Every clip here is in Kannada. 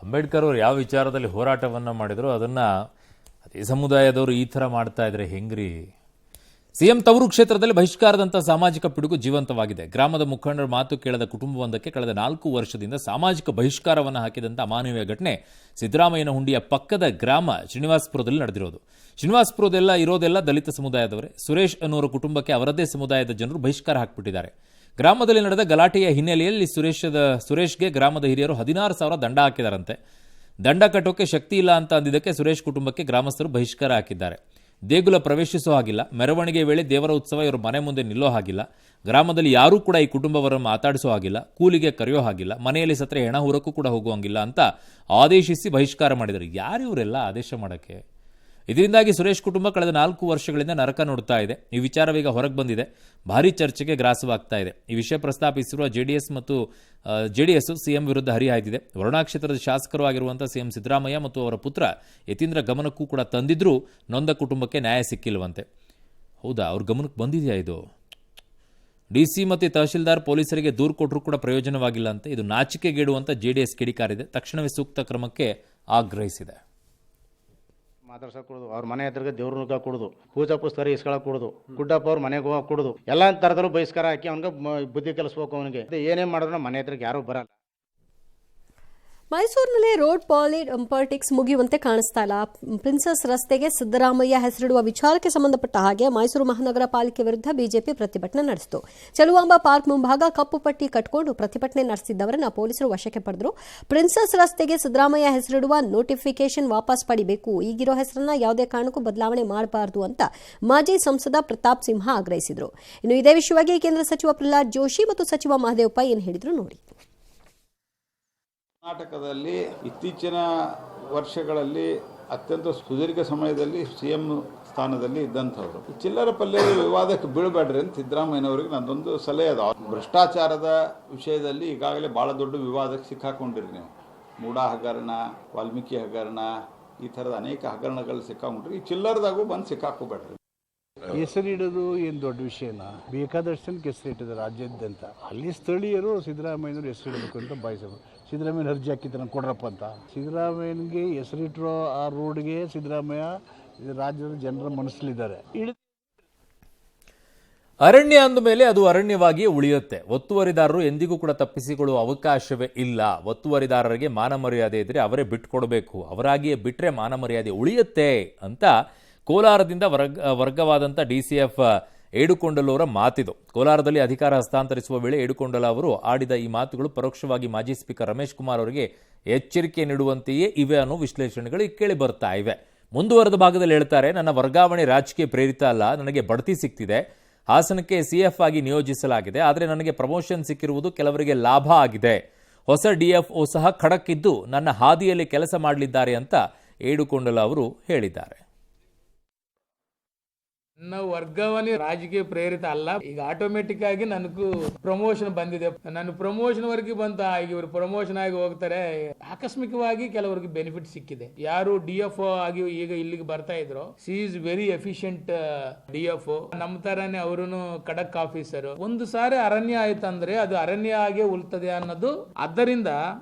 ಅಂಬೇಡ್ಕರ್ ಅವರು ಯಾವ ವಿಚಾರದಲ್ಲಿ ಹೋರಾಟವನ್ನು ಮಾಡಿದ್ರು ಅದನ್ನ ಅದೇ ಸಮುದಾಯದವರು ಈ ಥರ ಮಾಡ್ತಾ ಇದ್ರೆ ಹೆಂಗ್ರಿ? ಸಿಎಂ ತವರು ಕ್ಷೇತ್ರದಲ್ಲಿ ಬಹಿಷ್ಕಾರದಂಥ ಸಾಮಾಜಿಕ ಪಿಡುಗು ಜೀವಂತವಾಗಿದೆ. ಗ್ರಾಮದ ಮುಖಂಡರ ಮಾತು ಕೇಳದ ಕುಟುಂಬವೊಂದಕ್ಕೆ ಕಳೆದ 4 ವರ್ಷದಿಂದ ಸಾಮಾಜಿಕ ಬಹಿಷ್ಕಾರವನ್ನು ಹಾಕಿದಂಥ ಅಮಾನವೀಯ ಘಟನೆ ಸಿದ್ದರಾಮಯ್ಯನ ಹುಂಡಿಯ ಪಕ್ಕದ ಗ್ರಾಮ ಶ್ರೀನಿವಾಸಪುರದಲ್ಲಿ ನಡೆದಿರೋದು. ಶ್ರೀನಿವಾಸಪುರದೆಲ್ಲ ಇರೋದೆಲ್ಲ ದಲಿತ ಸಮುದಾಯದವರೇ. ಸುರೇಶ್ ಅನ್ನೋರ ಕುಟುಂಬಕ್ಕೆ ಅವರದ್ದೇ ಸಮುದಾಯದ ಜನರು ಬಹಿಷ್ಕಾರ ಹಾಕಿಬಿಟ್ಟಿದ್ದಾರೆ. ಗ್ರಾಮದಲ್ಲಿ ನಡೆದ ಗಲಾಟೆಯ ಹಿನ್ನೆಲೆಯಲ್ಲಿ ಸುರೇಶ್ಗೆ ಗ್ರಾಮದ ಹಿರಿಯರು 16,000 ದಂಡ ಹಾಕಿದಾರಂತೆ. ದಂಡ ಕಟ್ಟೋಕೆ ಶಕ್ತಿ ಇಲ್ಲ ಅಂತ ಅಂದಿದ್ದಕ್ಕೆ ಸುರೇಶ್ ಕುಟುಂಬಕ್ಕೆ ಗ್ರಾಮಸ್ಥರು ಬಹಿಷ್ಕಾರ ಹಾಕಿದ್ದಾರೆ. ದೇಗುಲ ಪ್ರವೇಶಿಸೋ ಹಾಗಿಲ್ಲ, ಮೆರವಣಿಗೆ ವೇಳೆ ದೇವರ ಉತ್ಸವ ಇವರ ಮನೆ ಮುಂದೆ ನಿಲ್ಲೋ ಹಾಗಿಲ್ಲ, ಗ್ರಾಮದಲ್ಲಿ ಯಾರೂ ಕೂಡ ಈ ಕುಟುಂಬವರನ್ನು ಮಾತಾಡಿಸೋ ಹಾಗಿಲ್ಲ, ಕೂಲಿಗೆ ಕರೆಯೋ ಹಾಗಿಲ್ಲ, ಮನೆಯಲ್ಲಿ ಸತ್ರೆ ಹೆಣ ಹುರಕ್ಕೂ ಕೂಡ ಹೋಗುವಂಗಿಲ್ಲ ಅಂತ ಆದೇಶಿಸಿ ಬಹಿಷ್ಕಾರ ಮಾಡಿದ್ದಾರೆ. ಯಾರು ಇವರೆಲ್ಲ ಆದೇಶ ಮಾಡೋಕ್ಕೆ? ಇದರಿಂದಾಗಿ ಸುರೇಶ್ ಕುಟುಂಬ ಕಳೆದ 4 ವರ್ಷಗಳಿಂದ ನರಕ ನೋಡ್ತಾ ಇದೆ. ಈ ವಿಚಾರವೀಗ ಹೊರಗೆ ಬಂದಿದೆ, ಭಾರೀ ಚರ್ಚೆಗೆ ಗ್ರಾಸವಾಗ್ತಾ ಇದೆ. ಈ ವಿಷಯ ಪ್ರಸ್ತಾಪಿಸಿರುವ ಜೆಡಿಎಸ್ ಸಿಎಂ ವಿರುದ್ಧ ಹರಿಹಾಯ್ದಿದೆ. ವರುಣಾ ಕ್ಷೇತ್ರದ ಶಾಸಕರು ಆಗಿರುವಂತಹ ಸಿಎಂ ಸಿದ್ದರಾಮಯ್ಯ ಮತ್ತು ಅವರ ಪುತ್ರ ಯತೀಂದ್ರ ಗಮನಕ್ಕೂ ಕೂಡ ತಂದಿದ್ರೂ ನೊಂದ ಕುಟುಂಬಕ್ಕೆ ನ್ಯಾಯ ಸಿಕ್ಕಿಲ್ವಂತೆ. ಹೌದಾ? ಅವ್ರ ಗಮನಕ್ಕೆ ಬಂದಿದೆಯಾ ಇದು? ಡಿಸಿ ಮತ್ತು ತಹಶೀಲ್ದಾರ್ ಪೊಲೀಸರಿಗೆ ದೂರು ಕೊಟ್ಟರೂ ಕೂಡ ಪ್ರಯೋಜನವಾಗಿಲ್ಲ ಅಂತ ಇದು ನಾಚಿಕೆಗೇಡು ಅಂತ ಜೆಡಿಎಸ್ ಕಿಡಿಕಾರಿದೆ. ತಕ್ಷಣವೇ ಸೂಕ್ತ ಕ್ರಮಕ್ಕೆ ಆಗ್ರಹಿಸಿದೆ. ಮಾತಾಡ್ಸಕ್ ಕೊಡುದು, ಅವ್ರ ಮನೆ ಹತ್ರಗೆ ದೇವ್ರ ನುಗ್ಗ ಕೊಡುದು, ಪೂಜಾ ಪುಸ್ತಕ ಇಸ್ಕೊಳಕ್ ಕೊಡುದು, ಗುಡ್ಡಪ್ಪ ಅವ್ರ ಮನೆಗೆ ಹೋಗಕ್ ಕೊಡುದು, ಎಲ್ಲಾ ತರದಲ್ಲೂ ಬಹಿಷ್ಕಾರ ಹಾಕಿ ಅವ್ನಿಗೆ ಬುದ್ಧಿ ಕಲಿಸ್ಬೇಕು. ಅವನಿಗೆ ಏನೇ ಮಾಡಿದ್ರು ಮನೆ ಹತ್ರಕ್ಕೆ ಯಾರು ಬರಲ್ಲ. ಮೈಸೂರಿನಲ್ಲಿ ರೋಡ್ ಪಾಲಿಟಿಕ್ಸ್ ಮುಗಿಯುವಂತೆ ಕಾಣಿಸ್ತಾ ಇಲ್ಲ. ಪ್ರಿನ್ಸಸ್ ರಸ್ತೆಗೆ ಸಿದ್ದರಾಮಯ್ಯ ಹೆಸರಿಡುವ ವಿಚಾರಕ್ಕೆ ಸಂಬಂಧಪಟ್ಟ ಹಾಗೆ ಮೈಸೂರು ಮಹಾನಗರ ಪಾಲಿಕೆ ವಿರುದ್ಧ ಬಿಜೆಪಿ ಪ್ರತಿಭಟನೆ ನಡೆಸಿತು. ಚಲುವಾಂಬ ಪಾರ್ಕ್ ಮುಂಭಾಗ ಕಪ್ಪು ಪಟ್ಟಿ ಕಟ್ಟಿಕೊಂಡು ಪ್ರತಿಭಟನೆ ನಡೆಸಿದ್ದವರನ್ನ ಪೊಲೀಸರು ವಶಕ್ಕೆ ಪಡೆದರು. ಪ್ರಿನ್ಸಸ್ ರಸ್ತೆಗೆ ಸಿದ್ದರಾಮಯ್ಯ ಹೆಸರಿಡುವ ನೋಟಿಫಿಕೇಶನ್ ವಾಪಸ್ ಪಡಿಬೇಕು, ಈಗಿರೋ ಹೆಸರನ್ನ ಯಾವುದೇ ಕಾರಣಕ್ಕೂ ಬದಲಾವಣೆ ಮಾಡಬಾರದು ಅಂತ ಮಾಜಿ ಸಂಸದ ಪ್ರತಾಪ್ ಸಿಂಹ ಆಗ್ರಹಿಸಿದರು. ಇನ್ನು ಇದೇ ವಿಷಯವಾಗಿ ಕೇಂದ್ರ ಸಚಿವ ಪ್ರಹ್ಲಾದ್ ಜೋಶಿ ಮತ್ತು ಸಚಿವ ಮಹದೇವಪ್ಪ ಏನು ಹೇಳಿದ್ರು ನೋಡಿ. ಕರ್ನಾಟಕದಲ್ಲಿ ಇತ್ತೀಚಿನ ವರ್ಷಗಳಲ್ಲಿ ಅತ್ಯಂತ ಸುದೀರ್ಘ ಸಮಯದಲ್ಲಿ ಸಿಎಂ ಸ್ಥಾನದಲ್ಲಿ ಇದ್ದಂಥವ್ರು ಚಿಲ್ಲರ ಪಲ್ಲೆ ವಿವಾದಕ್ಕೆ ಬೀಳಬೇಡ್ರಿ ಅಂತ ಸಿದ್ದರಾಮಯ್ಯನವರಿಗೆ ನನ್ನೊಂದು ಸಲಹೆ ಅದ. ಭ್ರಷ್ಟಾಚಾರದ ವಿಷಯದಲ್ಲಿ ಈಗಾಗಲೇ ಭಾಳ ದೊಡ್ಡ ವಿವಾದಕ್ಕೆ ಸಿಕ್ಕಾಕೊಂಡಿರಿ ನೀವು. ಮೂಡಾ ಹಗರಣ, ವಾಲ್ಮೀಕಿ ಹಗರಣ, ಈ ಥರದ ಅನೇಕ ಹಗರಣಗಳು ಸಿಕ್ಕಾಕೊಂಡ್ರಿ. ಈ ಚಿಲ್ಲರದಾಗೂ ಬಂದು ಸಿಕ್ಕಾಕೋಬೇಡ್ರಿ. ಹೆಸರಿಡೋದು ಏನು ದೊಡ್ಡ ವಿಷಯನ? ಬೇಕಾದಷ್ಟು ಜನಕ್ಕೆ ಹೆಸರಿಟ್ಟಿದ್ದಾರೆ ರಾಜ್ಯಾದ್ಯಂತ. ಅಲ್ಲಿ ಸ್ಥಳೀಯರು ಸಿದ್ದರಾಮಯ್ಯನವ್ರು ಹೆಸರಿಡಬೇಕು ಅಂತ ಬಯಸೋದು. ಸಿದ್ದರಾಮಯ್ಯನ ಅರ್ಜಿ ಹಾಕಿದ್ದಾನೆ ಕೊಡ್ರಪ್ಪ ಅಂತ. ಸಿದ್ದರಾಮಯ್ಯನಿಗೆ ಹೆಸರಿಟ್ಟಿರೋ ಆ ರೋಡ್ಗೆ ಸಿದ್ದರಾಮಯ್ಯ ರಾಜ್ಯದ ಜನರ ಮನಸ್ಸಲ್ಲಿದ್ದಾರೆ. ಅರಣ್ಯ ಅಂದ ಮೇಲೆ ಅದು ಅರಣ್ಯವಾಗಿಯೇ ಉಳಿಯುತ್ತೆ. ಒತ್ತುವರಿದಾರರು ಎಂದಿಗೂ ಕೂಡ ತಪ್ಪಿಸಿಕೊಳ್ಳುವ ಅವಕಾಶವೇ ಇಲ್ಲ. ಒತ್ತುವರಿದಾರರಿಗೆ ಮಾನ ಮರ್ಯಾದೆ ಇದ್ರೆ ಅವರೇ ಬಿಟ್ಕೊಡ್ಬೇಕು, ಅವರಾಗಿಯೇ ಬಿಟ್ರೆ ಮಾನ ಮರ್ಯಾದೆ ಉಳಿಯುತ್ತೆ ಅಂತ ಕೋಲಾರದಿಂದ ವರ್ಗವಾದಂಥ ಡಿಸಿಎಫ್ ಏಡುಕೊಂಡಲವರ ಮಾತಿದು. ಕೋಲಾರದಲ್ಲಿ ಅಧಿಕಾರ ಹಸ್ತಾಂತರಿಸುವ ವೇಳೆ ಏಡುಕೊಂಡಲ ಅವರು ಆಡಿದ ಈ ಮಾತುಗಳು ಪರೋಕ್ಷವಾಗಿ ಮಾಜಿ ಸ್ಪೀಕರ್ ರಮೇಶ್ ಕುಮಾರ್ ಅವರಿಗೆ ಎಚ್ಚರಿಕೆ ನೀಡುವಂತೆಯೇ ಇವೆ ಅನ್ನೋ ವಿಶ್ಲೇಷಣೆಗಳು ಕೇಳಿ ಬರ್ತಾ ಇವೆ. ಮುಂದುವರೆದ ಭಾಗದಲ್ಲಿ ಹೇಳ್ತಾರೆ, ನನ್ನ ವರ್ಗಾವಣೆ ರಾಜಕೀಯ ಪ್ರೇರಿತ ಅಲ್ಲ, ನನಗೆ ಬಡ್ತಿ ಸಿಕ್ತಿದೆ, ಹಾಸನಕ್ಕೆ ಸಿಎಫ್ ಆಗಿ ನಿಯೋಜಿಸಲಾಗಿದೆ, ಆದರೆ ನನಗೆ ಪ್ರಮೋಷನ್ ಸಿಕ್ಕಿರುವುದು ಕೆಲವರಿಗೆ ಲಾಭ ಆಗಿದೆ. ಹೊಸ ಡಿಎಫ್ಒ ಸಹ ಖಡಕ್ ಇದ್ದು ನನ್ನ ಹಾದಿಯಲ್ಲಿ ಕೆಲಸ ಮಾಡಲಿದ್ದಾರೆ ಅಂತ ಏಡುಕೊಂಡಲ ಅವರು ಹೇಳಿದ್ದಾರೆ. ನನ್ನ ವರ್ಗಾವಣೆ ರಾಜಕೀಯ ಪ್ರೇರಿತ ಅಲ್ಲ. ಈಗ ಆಟೋಮೆಟಿಕ್ ಆಗಿ ನನಗೂ ಪ್ರಮೋಷನ್ ಬಂದಿದೆ. ನಾನು ಪ್ರಮೋಷನ್ ವರೆಗೆ ಬಂತ, ಈಗ ಇವರು ಪ್ರಮೋಷನ್ ಆಗಿ ಹೋಗ್ತಾರೆ. ಆಕಸ್ಮಿಕವಾಗಿ ಕೆಲವರಿಗೆ ಬೆನಿಫಿಟ್ ಸಿಕ್ಕಿದೆ. ಯಾರು ಡಿಎಫ್ಒ ಆಗಿ ಈಗ ಇಲ್ಲಿಗೆ ಬರ್ತಾ ಇದ್ರು, C is very efficient DFO. ನಮ್ಮ ತರಾನೇ ಅವರುನು ಖಡಕ್ ಆಫೀಸರ್. ಒಂದು ಸಾರಿ ಅರಣ್ಯ ಆಯ್ತಂದ್ರೆ ಅದು ಅರಣ್ಯ ಆಗೇ ಉಳ್ತದೆ ಅನ್ನೋದು. ಆದ್ದರಿಂದ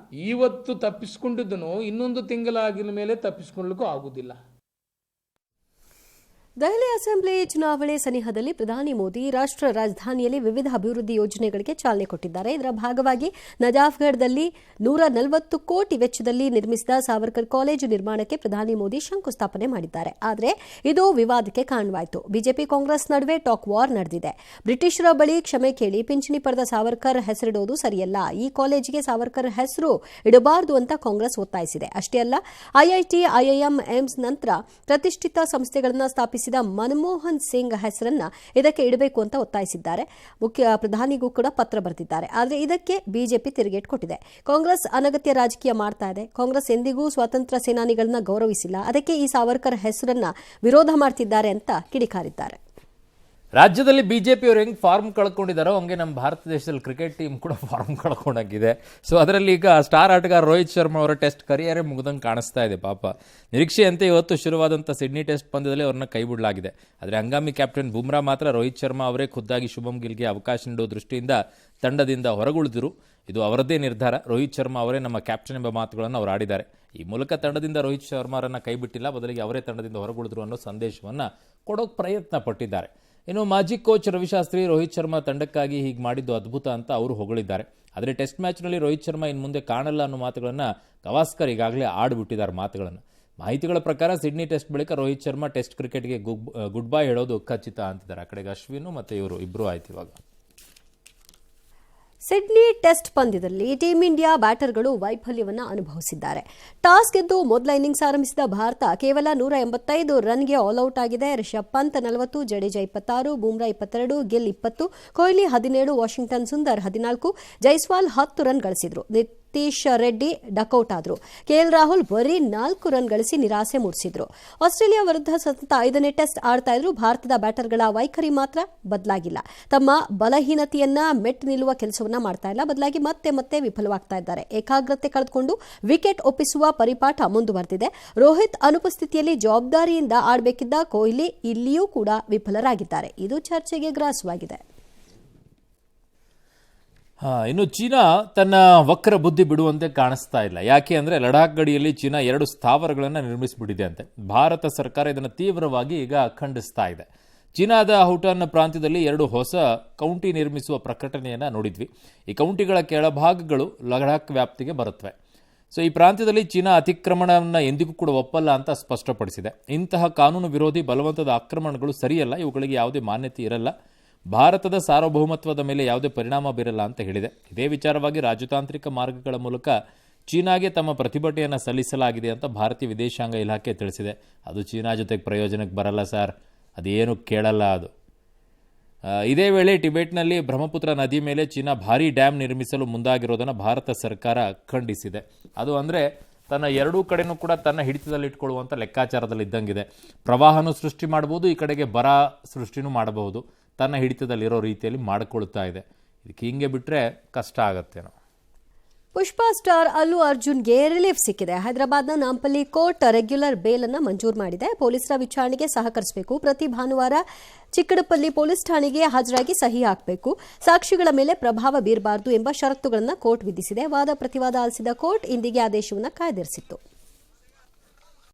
ಇವತ್ತು ತಪ್ಪಿಸ್ಕೊಂಡಿದ್ದನು ಇನ್ನೊಂದು ತಿಂಗಳಾಗಿನ ಮೇಲೆ ತಪ್ಪಿಸ್ಕೊಳ್ಳಿಕ್ಕೂ ಆಗುದಿಲ್ಲ. ದೆಹಲಿ ಅಸೆಂಬ್ಲಿ ಚುನಾವಣೆ ಸನಿಹದಲ್ಲಿ ಪ್ರಧಾನಿ ಮೋದಿ ರಾಷ್ಟ್ರ ರಾಜಧಾನಿಯಲ್ಲಿ ವಿವಿಧ ಅಭಿವೃದ್ಧಿ ಯೋಜನೆಗಳಿಗೆ ಚಾಲನೆ ಕೊಟ್ಟಿದ್ದಾರೆ. ಇದರ ಭಾಗವಾಗಿ ನಜಾಫ್ಗಢದಲ್ಲಿ 140 ಕೋಟಿ ವೆಚ್ಚದಲ್ಲಿ ನಿರ್ಮಿಸಿದ ಸಾವರ್ಕರ್ ಕಾಲೇಜು ನಿರ್ಮಾಣಕ್ಕೆ ಪ್ರಧಾನಿ ಮೋದಿ ಶಂಕುಸ್ಥಾಪನೆ ಮಾಡಿದ್ದಾರೆ. ಆದರೆ ಇದು ವಿವಾದಕ್ಕೆ ಕಾರಣವಾಯಿತು. ಬಿಜೆಪಿ ಕಾಂಗ್ರೆಸ್ ನಡುವೆ ಟಾಕ್ ವಾರ್ ನಡೆದಿದೆ. ಬ್ರಿಟಿಷರ ಬಳಿ ಕ್ಷಮೆ ಕೇಳಿ ಪಿಂಚಣಿ ಪಡೆದ ಸಾವರ್ಕರ್ ಹೆಸರಿಡೋದು ಸರಿಯಲ್ಲ, ಈ ಕಾಲೇಜಿಗೆ ಸಾವರ್ಕರ್ ಹೆಸರು ಇಡಬಾರದು ಅಂತ ಕಾಂಗ್ರೆಸ್ ಒತ್ತಾಯಿಸಿದೆ. ಅಷ್ಟೇ ಅಲ್ಲ, ಐಐಟಿ, ಐಐಎಂ, ಏಮ್ಸ್ ನಂತರ ಪ್ರತಿಷ್ಠಿತ ಸಂಸ್ಥೆಗಳನ್ನು ಸ್ಥಾಪಿಸಿ ಮನಮೋಹನ್ ಸಿಂಗ್ ಹೆಸರನ್ನ ಇದಕ್ಕೆ ಇಡಬೇಕು ಅಂತ ಒತ್ತಾಯಿಸಿದ್ದಾರೆ. ಪ್ರಧಾನಿಗೂ ಕೂಡ ಪತ್ರ ಬರೆದಿದ್ದಾರೆ. ಆದರೆ ಇದಕ್ಕೆ ಬಿಜೆಪಿ ತಿರುಗೇಟು ಕೊಟ್ಟಿದೆ. ಕಾಂಗ್ರೆಸ್ ಅನಗತ್ಯ ರಾಜಕೀಯ ಮಾಡ್ತಾ ಇದೆ. ಕಾಂಗ್ರೆಸ್ ಎಂದಿಗೂ ಸ್ವಾತಂತ್ರ್ಯ ಸೇನಾನಿಗಳನ್ನ ಗೌರವಿಸಿಲ್ಲ, ಅದಕ್ಕೆ ಈ ಸಾವರ್ಕರ್ ಹೆಸರನ್ನ ವಿರೋಧ ಮಾಡ್ತಿದ್ದಾರೆ ಅಂತ ಕಿಡಿಕಾರಿದ್ದಾರೆ. ರಾಜ್ಯದಲ್ಲಿ ಬಿಜೆಪಿಯವರು ಹೆಂಗೆ ಫಾರ್ಮ್ ಕಳ್ಕೊಂಡಿದ್ದಾರೋ ಹಂಗೆ ನಮ್ಮ ಭಾರತ ದೇಶದಲ್ಲಿ ಕ್ರಿಕೆಟ್ ಟೀಮ್ ಕೂಡ ಫಾರ್ಮ್ ಕಳ್ಕೊಂಡಾಗಿದೆ. ಸೊ ಅದರಲ್ಲಿ ಈಗ ಸ್ಟಾರ್ ಆಟಗಾರ ರೋಹಿತ್ ಶರ್ಮಾ ಅವರ ಟೆಸ್ಟ್ ಕರಿಯರೇ ಮುಗ್ದಂಗೆ ಕಾಣಿಸ್ತಾ ಇದೆ. ಪಾಪ ನಿರೀಕ್ಷೆಯಂತೆ ಇವತ್ತು ಶುರುವಾದಂಥ ಸಿಡ್ನಿ ಟೆಸ್ಟ್ ಪಂದ್ಯದಲ್ಲಿ ಅವ್ರನ್ನ ಕೈಬಿಡಲಾಗಿದೆ. ಆದರೆ ಹಂಗಾಮಿ ಕ್ಯಾಪ್ಟನ್ ಬುಮ್ರಾ ಮಾತ್ರ ರೋಹಿತ್ ಶರ್ಮಾ ಅವರೇ ಖುದ್ದಾಗಿ ಶುಭಮ್ ಗಿಲ್ಗೆ ಅವಕಾಶ ನೀಡುವ ದೃಷ್ಟಿಯಿಂದ ತಂಡದಿಂದ ಹೊರಗುಳಿದಿರು. ಇದು ಅವರದ್ದೇ ನಿರ್ಧಾರ. ರೋಹಿತ್ ಶರ್ಮಾ ಅವರೇ ನಮ್ಮ ಕ್ಯಾಪ್ಟನ್ ಎಂಬ ಮಾತುಗಳನ್ನು ಅವರು ಆಡಿದ್ದಾರೆ. ಈ ಮೂಲಕ ತಂಡದಿಂದ ರೋಹಿತ್ ಶರ್ಮಾರನ್ನ ಕೈಬಿಟ್ಟಿಲ್ಲ, ಬದಲಿಗೆ ಅವರೇ ತಂಡದಿಂದ ಹೊರಗುಳಿದ್ರು ಅನ್ನೋ ಸಂದೇಶವನ್ನು ಕೊಡೋಕೆ ಪ್ರಯತ್ನ ಪಟ್ಟಿದ್ದಾರೆ. ಇನ್ನು ಮಾಜಿ ಕೋಚ್ ರವಿಶಾಸ್ತ್ರಿ ರೋಹಿತ್ ಶರ್ಮಾ ತಂಡಕ್ಕಾಗಿ ಹೀಗೆ ಮಾಡಿದ್ದು ಅದ್ಭುತ ಅಂತ ಅವರು ಹೊಗಳಿದ್ದಾರೆ. ಆದರೆ ಟೆಸ್ಟ್ ಮ್ಯಾಚ್ನಲ್ಲಿ ರೋಹಿತ್ ಶರ್ಮಾ ಇನ್ನು ಮುಂದೆ ಕಾಣಲ್ಲ ಅನ್ನೋ ಮಾತುಗಳನ್ನು ಗವಾಸ್ಕರ್ ಈಗಾಗಲೇ ಆಡಿಬಿಟ್ಟಿದ್ದಾರೆ ಮಾತುಗಳನ್ನು. ಮಾಹಿತಿಗಳ ಪ್ರಕಾರ ಸಿಡ್ನಿ ಟೆಸ್ಟ್ ಬಳಿಕ ರೋಹಿತ್ ಶರ್ಮಾ ಟೆಸ್ಟ್ ಕ್ರಿಕೆಟ್ಗೆ ಗುಡ್ ಬೈ ಹೇಳೋದು ಖಚಿತ ಅಂತಿದ್ದಾರೆ. ಆ ಕಡೆಗೆ ಅಶ್ವಿನ್ ಮತ್ತು ಇವರು ಇಬ್ಬರು ಆಯ್ತು. ಇವಾಗ ಸಿಡ್ನಿ ಟೆಸ್ಟ್ ಪಂದ್ಯದಲ್ಲಿ ಟೀಂ ಇಂಡಿಯಾ ಬ್ಯಾಟರ್ಗಳು ವೈಫಲ್ಯವನ್ನು ಅನುಭವಿಸಿದ್ದಾರೆ. ಟಾಸ್ ಗೆದ್ದು ಮೊದಲ ಇನ್ನಿಂಗ್ಸ್ ಆರಂಭಿಸಿದ ಭಾರತ ಕೇವಲ 185 ರನ್ಗೆ ಆಲ್ಔಟ್ ಆಗಿದೆ. ರಿಷಬ್ ಪಂತ್ 40, ಜಡೇಜಾ 26, ಬೂಮ್ರಾ 22, ಗಿಲ್ 20, ಕೊಹ್ಲಿ 17, ವಾಷಿಂಗ್ಟನ್ ಸುಂದರ್ 14, ಜೈಸ್ವಾಲ್ 10 ರನ್ ಗಳಿಸಿದ್ರು. ನಿತೀಶ್ ರೆಡ್ಡಿ ಡಕೌಟ್ ಆದರು. ಕೆಎಲ್ ರಾಹುಲ್ ಬರೀ 4 ರನ್ ಗಳಿಸಿ ನಿರಾಸೆ ಮೂಡಿಸಿದ್ರು. ಆಸ್ಟ್ರೇಲಿಯಾ ವಿರುದ್ಧ ಸತತ 5ನೇ ಟೆಸ್ಟ್ ಆಡ್ತಾ ಇದ್ರು. ಭಾರತದ ಬ್ಯಾಟರ್ಗಳ ವೈಖರಿ ಮಾತ್ರ ಬದಲಾಗಿಲ್ಲ. ತಮ್ಮ ಬಲಹೀನತೆಯನ್ನ ಮೆಟ್ಟಿ ನಿಲ್ಲುವ ಕೆಲಸವನ್ನ ಮಾಡ್ತಾ ಇಲ್ಲ, ಬದಲಾಗಿ ಮತ್ತೆ ಮತ್ತೆ ವಿಫಲವಾಗ್ತಾ ಇದ್ದಾರೆ. ಏಕಾಗ್ರತೆ ಕಳೆದುಕೊಂಡು ವಿಕೆಟ್ ಒಪ್ಪಿಸುವ ಪರಿಪಾಠ ಮುಂದುವರೆದಿದೆ. ರೋಹಿತ್ ಅನುಪಸ್ಥಿತಿಯಲ್ಲಿ ಜವಾಬ್ದಾರಿಯಿಂದ ಆಡಬೇಕಿದ್ದ ಕೊಹ್ಲಿ ಇಲ್ಲಿಯೂ ಕೂಡ ವಿಫಲರಾಗಿದ್ದಾರೆ. ಇದು ಚರ್ಚೆಗೆ ಗ್ರಾಸವಾಗಿದೆ. ಇನ್ನು ಚೀನಾ ತನ್ನ ವಕ್ರ ಬುದ್ಧಿ ಬಿಡುವಂತೆ ಕಾಣಿಸ್ತಾ ಇಲ್ಲ. ಯಾಕೆ ಅಂದರೆ ಲಡಾಖ್ ಗಡಿಯಲ್ಲಿ ಚೀನಾ 2 ಸ್ಥಾವರಗಳನ್ನು ನಿರ್ಮಿಸಿಬಿಟ್ಟಿದೆ ಅಂತೆ. ಭಾರತ ಸರ್ಕಾರ ಇದನ್ನು ತೀವ್ರವಾಗಿ ಈಗ ಖಂಡಿಸ್ತಾ ಇದೆ. ಚೀನಾದ ಹೌಟಾನ್ ಪ್ರಾಂತ್ಯದಲ್ಲಿ 2 ಹೊಸ ಕೌಂಟಿ ನಿರ್ಮಿಸುವ ಪ್ರಕಟಣೆಯನ್ನು ನೋಡಿದ್ವಿ. ಈ ಕೌಂಟಿಗಳ ಕೆಳಭಾಗಗಳು ಲಡಾಖ್ ವ್ಯಾಪ್ತಿಗೆ ಬರುತ್ತವೆ. ಸೊ ಈ ಪ್ರಾಂತ್ಯದಲ್ಲಿ ಚೀನಾ ಅತಿಕ್ರಮಣವನ್ನು ಎಂದಿಗೂ ಕೂಡ ಒಪ್ಪಲ್ಲ ಅಂತ ಸ್ಪಷ್ಟಪಡಿಸಿದೆ. ಇಂತಹ ಕಾನೂನು ವಿರೋಧಿ ಬಲವಂತದ ಆಕ್ರಮಣಗಳು ಸರಿಯಲ್ಲ, ಇವುಗಳಿಗೆ ಯಾವುದೇ ಮಾನ್ಯತೆ ಇರಲ್ಲ, ಭಾರತದ ಸಾರ್ವಭೌಮತ್ವದ ಮೇಲೆ ಯಾವುದೇ ಪರಿಣಾಮ ಬೀರಲ್ಲ ಅಂತ ಹೇಳಿದೆ. ಇದೇ ವಿಚಾರವಾಗಿ ರಾಜತಾಂತ್ರಿಕ ಮಾರ್ಗಗಳ ಮೂಲಕ ಚೀನಾಗೆ ತಮ್ಮ ಪ್ರತಿಭಟನೆಯನ್ನು ಸಲ್ಲಿಸಲಾಗಿದೆ ಅಂತ ಭಾರತೀಯ ವಿದೇಶಾಂಗ ಇಲಾಖೆ ತಿಳಿಸಿದೆ. ಅದು ಚೀನಾ ಜೊತೆಗೆ ಪ್ರಯೋಜನಕ್ಕೆ ಬರಲ್ಲ ಸರ್, ಅದೇನು ಕೇಳಲ್ಲ ಅದು. ಇದೇ ವೇಳೆ ಟಿಬೆಟ್ನಲ್ಲಿ ಬ್ರಹ್ಮಪುತ್ರ ನದಿ ಮೇಲೆ ಚೀನಾ ಭಾರೀ ಡ್ಯಾಮ್ ನಿರ್ಮಿಸಲು ಮುಂದಾಗಿರೋದನ್ನು ಭಾರತ ಸರ್ಕಾರ ಖಂಡಿಸಿದೆ. ಅದು ಅಂದರೆ ತನ್ನ ಎರಡೂ ಕಡೆನೂ ಕೂಡ ತನ್ನ ಹಿಡಿತದಲ್ಲಿಟ್ಕೊಳ್ಳುವಂಥ ಲೆಕ್ಕಾಚಾರದಲ್ಲಿ ಇದ್ದಂಗಿದೆ. ಪ್ರವಾಹನೂ ಸೃಷ್ಟಿ ಮಾಡಬಹುದು, ಈ ಕಡೆಗೆ ಬರ ಸೃಷ್ಟಿನೂ ಮಾಡಬಹುದು. ತನ್ನ ಹಿಡಿತದಲ್ಲಿರೋ ರೀತಿಯಲ್ಲಿ ಮಾಡಿಕೊಳ್ತಾ ಇದೆ. ಇದಕ್ಕೆ ಹಿಂಗೆ ಬಿಟ್ಟರೆ ಕಷ್ಟ ಆಗತ್ತೇನೋ. ಪುಷ್ಪಾ ಸ್ಟಾರ್ ಅಲ್ಲು ಅರ್ಜುನ್ಗೆ ರಿಲೀಫ್ ಸಿಕ್ಕಿದೆ. ಹೈದರಾಬಾದ್ನ ನಾಂಪಲ್ಲಿ ಕೋರ್ಟ್ ರೆಗ್ಯುಲರ್ ಬೇಲ್ ಅನ್ನು ಮಂಜೂರು ಮಾಡಿದೆ. ಪೊಲೀಸರ ವಿಚಾರಣೆಗೆ ಸಹಕರಿಸಬೇಕು. ಪ್ರತಿ ಭಾನುವಾರ ಚಿಕ್ಕಡಪಲ್ಲಿ ಪೊಲೀಸ್ ಠಾಣೆಗೆ ಹಾಜರಾಗಿ ಸಹಿ ಹಾಕಬೇಕು. ಸಾಕ್ಷಿಗಳ ಮೇಲೆ ಪ್ರಭಾವ ಬೀರಬಾರದು ಎಂಬ ಷರತ್ತುಗಳನ್ನು ಕೋರ್ಟ್ ವಿಧಿಸಿದೆ. ವಾದ ಪ್ರತಿವಾದ ಆಲಿಸಿದ ಕೋರ್ಟ್ ಇಂದಿಗೆ ಆದೇಶವನ್ನು ಕಾಯ್ದಿರಿಸಿತ್ತು.